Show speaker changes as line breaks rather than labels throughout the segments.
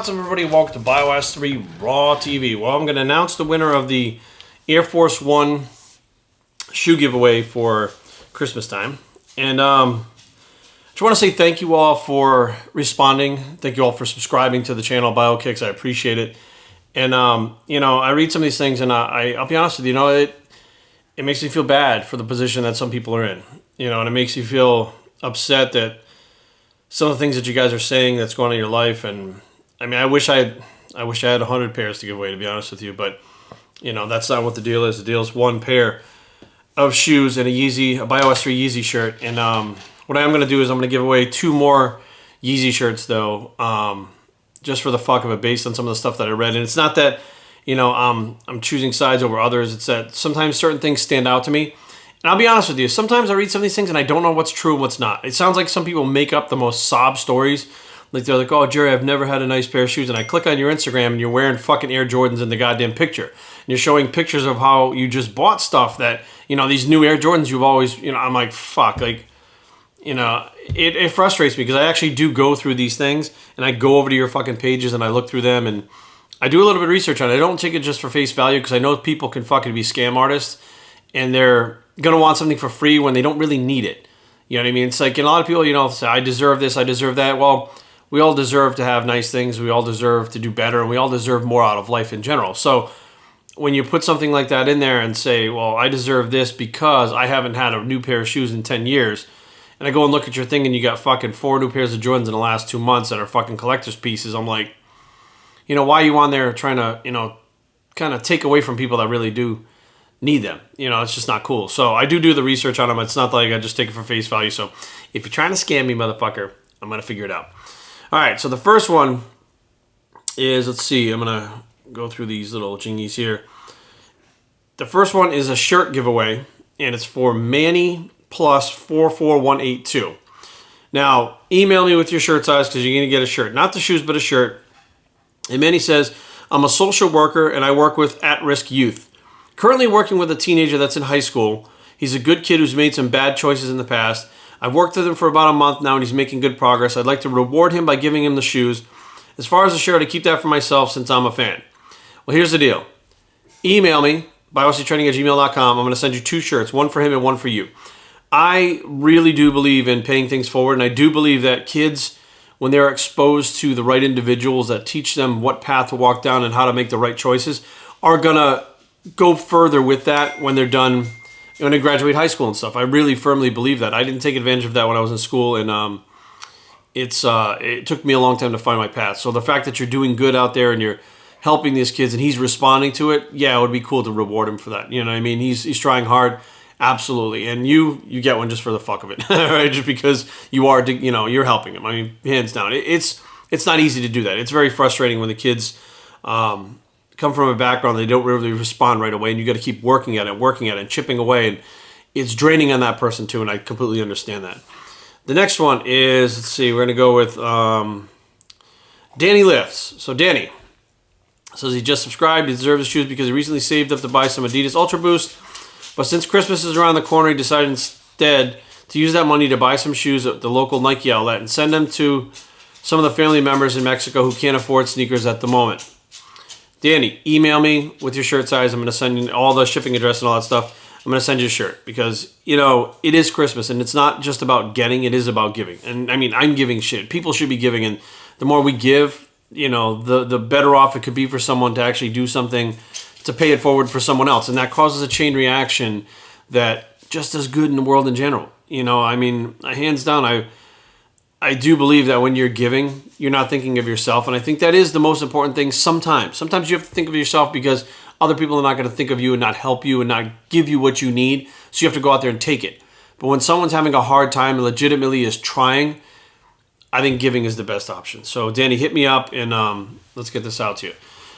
What's up, everybody? Welcome to Bios3 Raw TV. Well, I'm going to announce the winner of the Air Force One shoe giveaway for Christmas time. And I just want to say thank you all for responding. Thank you all for subscribing to the channel, BioKicks. I appreciate it. And, you know, I read some of these things, and I'll be honest with you, it makes me feel bad for the position that some people are in. You know, and it makes you feel upset that some of the things that you guys are saying that's going on in your life. And I mean, I wish I had 100 pairs to give away, to be honest with you, but you know, that's not what the deal is. The deal is one pair of shoes and a Bios3 Yeezy shirt. And what I'm going to do is I'm going to give away 2 more Yeezy shirts, though, just for the fuck of it, based on some of the stuff that I read. And it's not that, you know, I'm choosing sides over others. It's that sometimes certain things stand out to me. And I'll be honest with you, sometimes I read some of these things and I don't know what's true and what's not. It sounds like some people make up the most sob stories. Like they're like, oh, Jerry, I've never had a nice pair of shoes. And I click on your Instagram and you're wearing fucking Air Jordans in the goddamn picture. And you're showing pictures of how you just bought stuff that, you know, these new Air Jordans you've always, you know, I'm like, fuck, like, you know, it frustrates me because I actually do go through these things and I go over to your fucking pages and I look through them and I do a little bit of research on it. I don't take it just for face value because I know people can fucking be scam artists and they're going to want something for free when they don't really need it. You know what I mean? It's like, and a lot of people, you know, say, I deserve this, I deserve that. Well, we all deserve to have nice things. We all deserve to do better, and we all deserve more out of life in general. So when you put something like that in there and say, well, I deserve this because I haven't had a new pair of shoes in 10 years, and I go and look at your thing and you got fucking 4 new pairs of Jordans in the last 2 months that are fucking collector's pieces, I'm like, you know, why are you on there trying to, you know, kind of take away from people that really do need them? You know, it's just not cool. So I do the research on them. It's not like I just take it for face value. So if you're trying to scam me, motherfucker, I'm going to figure it out. All right, so the first one is, let's see, I'm going to go through these little jingies here. The first one is a shirt giveaway, and it's for Manny Plus 44182. Now, email me with your shirt size because you're going to get a shirt. Not the shoes, but a shirt. And Manny says, I'm a social worker, and I work with at-risk youth. Currently working with a teenager that's in high school. He's a good kid who's made some bad choices in the past. I've worked with him for about a month now, and he's making good progress. I'd like to reward him by giving him the shoes. As far as the shirt, I keep that for myself since I'm a fan. Well, here's the deal. Email me, bioslytraining@gmail.com. I'm going to send you 2 shirts, one for him and one for you. I really do believe in paying things forward, and I do believe that kids, when they're exposed to the right individuals that teach them what path to walk down and how to make the right choices, are going to go further with that when they're done, when they graduate high school and stuff. I really firmly believe that. I didn't take advantage of that when I was in school, and it took me a long time to find my path. So the fact that you're doing good out there and you're helping these kids and he's responding to it, yeah, it would be cool to reward him for that. You know what I mean? He's trying hard, absolutely. And you get one just for the fuck of it, right? Just because you are, you know, you're helping him. I mean, hands down. It's not easy to do that. It's very frustrating when the kids come from a background they don't really respond right away, and you got to keep working at it and chipping away, and it's draining on that person too, and I completely understand that. The next one is, let's see, we're going to go with Danny Lifts. So Danny says he just subscribed. He deserves his shoes because he recently saved up to buy some Adidas Ultra Boost, but since Christmas is around the corner, he decided instead to use that money to buy some shoes at the local Nike outlet and send them to some of the family members in Mexico who can't afford sneakers at the moment. Danny, email me with your shirt size. I'm going to send you all the shipping address and all that stuff. I'm going to send you a shirt because, you know, it is Christmas and it's not just about getting, it is about giving. And I mean, I'm giving shit. People should be giving, and the more we give, you know, the better off it could be for someone to actually do something to pay it forward for someone else. And that causes a chain reaction that just does good in the world in general. You know, I mean, hands down, I do believe that when you're giving, you're not thinking of yourself. And I think that is the most important thing sometimes. Sometimes you have to think of yourself because other people are not going to think of you and not help you and not give you what you need. So you have to go out there and take it. But when someone's having a hard time and legitimately is trying, I think giving is the best option. So Danny, hit me up and let's get this out to you.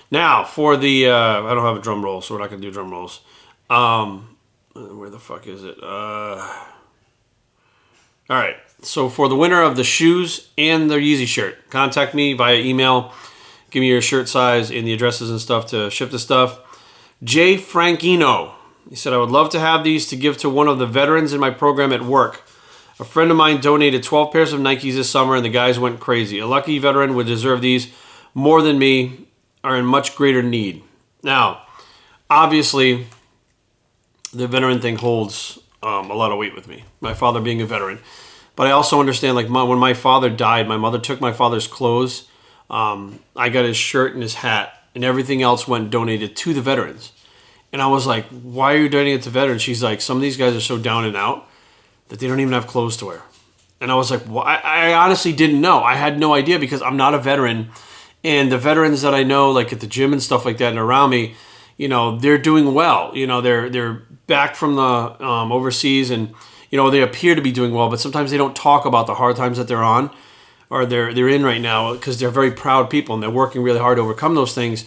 Now for the, I don't have a drum roll, so we're not going to do drum rolls. Where the fuck is it? All right. So for the winner of the shoes and the Yeezy shirt, contact me via email. Give me your shirt size and the addresses and stuff to ship the stuff. Jay Franchino. He said, I would love to have these to give to one of the veterans in my program at work. A friend of mine donated 12 pairs of Nikes this summer and the guys went crazy. A lucky veteran would deserve these. more than me are in much greater need. Now, obviously, the veteran thing holds a lot of weight with me, my father being a veteran. But I also understand, like, when my father died, my mother took my father's clothes. I got his shirt and his hat, and everything else went donated to the veterans. And I was like, why are you donating it to veterans? She's like, some of these guys are so down and out that they don't even have clothes to wear. And I was like, well, I honestly didn't know. I had no idea because I'm not a veteran. And the veterans that I know, like at the gym and stuff like that and around me, you know, they're doing well. You know, they're back from the overseas, and, you know, they appear to be doing well, but sometimes they don't talk about the hard times that they're on or they're in right now, because they're very proud people and they're working really hard to overcome those things.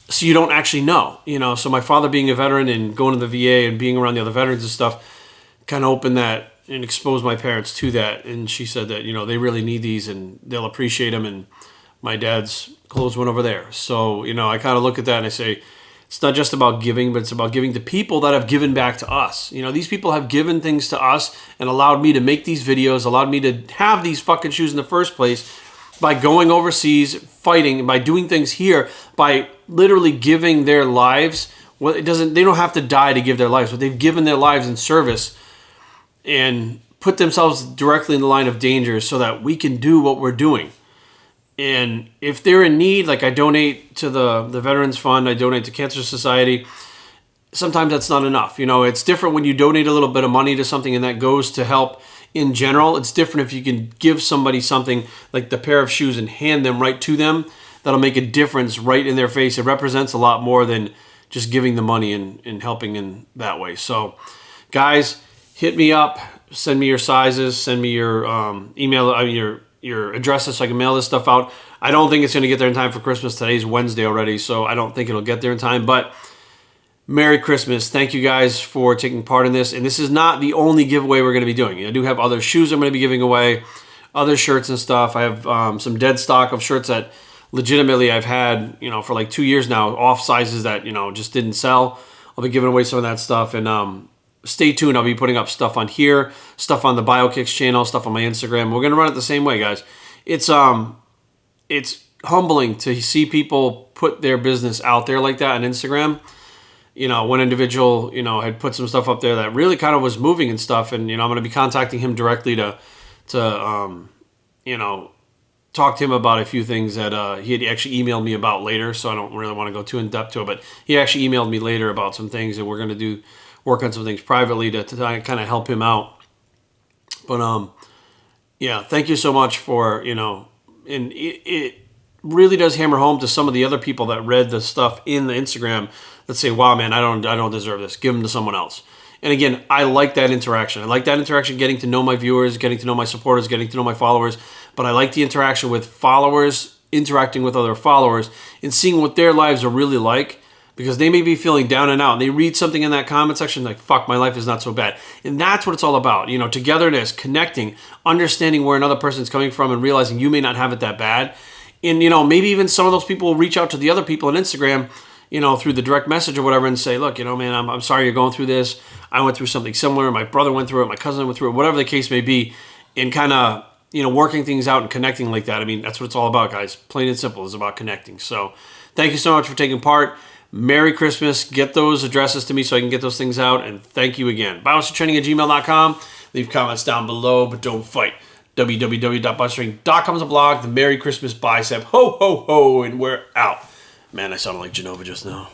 So you don't actually know, you know. So my father being a veteran and going to the VA and being around the other veterans and stuff kind of opened that and exposed my parents to that. And she said that, you know, they really need these and they'll appreciate them. And my dad's clothes went over there. So, you know, I kind of look at that and I say, it's not just about giving, but it's about giving to people that have given back to us. You know, these people have given things to us and allowed me to make these videos, allowed me to have these fucking shoes in the first place by going overseas, fighting, by doing things here, by literally giving their lives. Well, they don't have to die to give their lives, but they've given their lives in service and put themselves directly in the line of danger so that we can do what we're doing. And if they're in need, like I donate to the Veterans Fund, I donate to Cancer Society. Sometimes that's not enough. You know, it's different when you donate a little bit of money to something and that goes to help in general. It's different if you can give somebody something like the pair of shoes and hand them right to them. That'll make a difference right in their face. It represents a lot more than just giving the money and helping in that way. So, guys, hit me up. Send me your sizes. Send me your email, your addresses so I can mail this stuff out. I don't think it's going to get there in time for Christmas. Today's Wednesday already, so I don't think it'll get there in time. But Merry Christmas. Thank you guys for taking part in this. And this is not the only giveaway we're going to be doing. I do have other shoes I'm going to be giving away, other shirts and stuff. I have some dead stock of shirts that legitimately I've had, you know, for like 2 years now, off sizes that, you know, just didn't sell. I'll be giving away some of that stuff. And stay tuned. I'll be putting up stuff on here, stuff on the BioKicks channel, stuff on my Instagram. We're going to run it the same way, guys. It's humbling to see people put their business out there like that on Instagram. You know, one individual, you know, had put some stuff up there that really kind of was moving and stuff. And, you know, I'm going to be contacting him directly to you know, talk to him about a few things that he had actually emailed me about later. So I don't really want to go too in depth to it, but he actually emailed me later about some things that we're going to work on some things privately to kind of help him out. But, yeah, thank you so much for, you know, and it really does hammer home to some of the other people that read the stuff in the Instagram that say, wow, man, I don't deserve this. Give them to someone else. And again, I like that interaction. I like that interaction, getting to know my viewers, getting to know my supporters, getting to know my followers. But I like the interaction with followers, interacting with other followers, and seeing what their lives are really like. Because they may be feeling down and out. And they read something in that comment section like, fuck, my life is not so bad. And that's what it's all about. You know, togetherness, connecting, understanding where another person's coming from and realizing you may not have it that bad. And, you know, maybe even some of those people will reach out to the other people on Instagram, you know, through the direct message or whatever and say, look, you know, man, I'm sorry you're going through this. I went through something similar. My brother went through it. My cousin went through it, whatever the case may be. And kind of, you know, working things out and connecting like that. I mean, that's what it's all about, guys. Plain and simple. It's about connecting. So thank you so much for taking part. Merry Christmas. Get those addresses to me so I can get those things out. And thank you again. Biostraining@gmail.com. Leave comments down below, but don't fight. www.biostraining.com is a blog. The Merry Christmas bicep. Ho, ho, ho. And we're out. Man, I sounded like Genova just now.